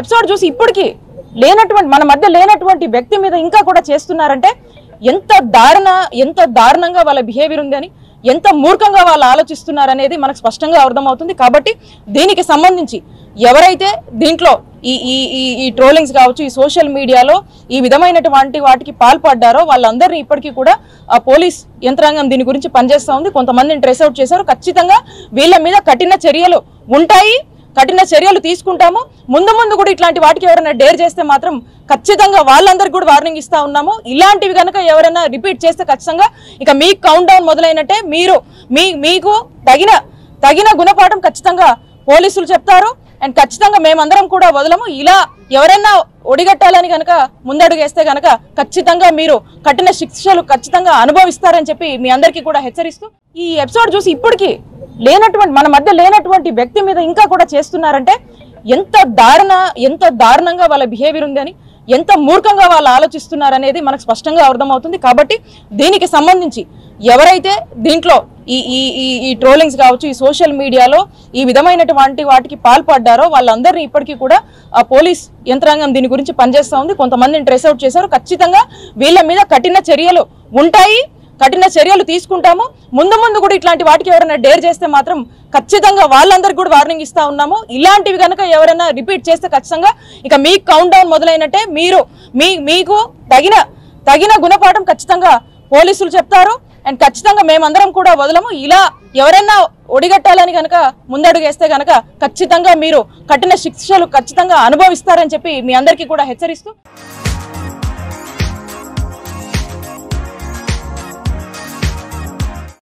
Episode చూసి ఇప్పటికీ లేనటువంటి మన మధ్య లేనటువంటి వ్యక్తి మీద ఇంకా కూడా చేస్తున్నారంటే ఎంత దారుణంగా వాళ్ళ బిహేవియర్ ఉందని, ఎంత మూర్ఖంగా వాళ్ళు ఆలోచిస్తున్నారనేది మనకు స్పష్టంగా అర్థమవుతుంది. కాబట్టి దీనికి సంబంధించి ఎవరైతే దీంట్లో ఈ ట్రోలింగ్స్ కావచ్చు, ఈ సోషల్ మీడియాలో ఈ విధమైనటువంటి వాటికి పాల్పడ్డారో వాళ్ళందరినీ ఇప్పటికీ కూడా పోలీస్ యంత్రాంగం దీని గురించి పనిచేస్తూ ఉంది. కొంతమందిని ట్రేస్ అవుట్ చేశారు. ఖచ్చితంగా వీళ్ళ మీద కఠిన చర్యలు ఉంటాయి, కఠిన చర్యలు తీసుకుంటాము. ముందు కూడా ఇట్లాంటి వాటికి ఎవరైనా డేర్ చేస్తే మాత్రం ఖచ్చితంగా వాళ్ళందరికీ కూడా వార్నింగ్ ఇస్తా ఉన్నాము. ఇలాంటివి కనుక ఎవరైనా రిపీట్ చేస్తే ఖచ్చితంగా ఇక మీ కౌంట్ డౌన్ మొదలైనట్టే. మీకు తగిన గుణపాఠం ఖచ్చితంగా పోలీసులు చెప్తారు. అండ్ ఖచ్చితంగా మేమందరం కూడా వదలము. ఇలా ఎవరైనా ఒడిగట్టాలని కనుక ముందడుగేస్తే కనుక ఖచ్చితంగా మీరు కఠిన శిక్షలు ఖచ్చితంగా అనుభవిస్తారని చెప్పి మీ అందరికీ కూడా హెచ్చరిస్తూ, ఈ ఎపిసోడ్ చూసి ఇప్పటికీ మన మధ్య లేనటువంటి వ్యక్తి మీద ఇంకా కూడా చేస్తున్నారంటే ఎంత దారుణంగా వాళ్ళ బిహేవియర్ ఉందని, ఎంత మూర్ఖంగా వాళ్ళు ఆలోచిస్తున్నారనేది మనకు స్పష్టంగా అర్థమవుతుంది. కాబట్టి దీనికి సంబంధించి ఎవరైతే దీంట్లో ఈ ట్రోలింగ్స్ కావచ్చు, ఈ సోషల్ మీడియాలో ఈ విధమైనటువంటి వాటికి పాల్పడ్డారో వాళ్ళందరినీ ఇప్పటికీ కూడా పోలీస్ యంత్రాంగం దీని గురించి పనిచేస్తూ ఉంది. కొంతమందిని ట్రేస్ అవుట్ చేశారు. ఖచ్చితంగా వీళ్ళ మీద కఠిన చర్యలు ఉంటాయి, కఠిన చర్యలు తీసుకుంటాము. ముందు కూడా ఇట్లాంటి వాటికి ఎవరైనా డేర్ చేస్తే మాత్రం ఖచ్చితంగా వాళ్ళందరికీ కూడా వార్నింగ్ ఇస్తా ఉన్నాము. ఇలాంటివి కనుక ఎవరైనా రిపీట్ చేస్తే ఖచ్చితంగా ఇక మీ కౌంట్ డౌన్ మొదలైనట్టే. మీకు తగిన గుణపాఠం ఖచ్చితంగా పోలీసులు చెప్తారు. అండ్ ఖచ్చితంగా మేమందరం కూడా వదలము. ఇలా ఎవరైనా ఒడిగట్టాలని కనుక ముందడుగేస్తే కనుక ఖచ్చితంగా మీరు కఠిన శిక్షలు ఖచ్చితంగా అనుభవిస్తారని చెప్పి మీ అందరికీ కూడా హెచ్చరిస్తూ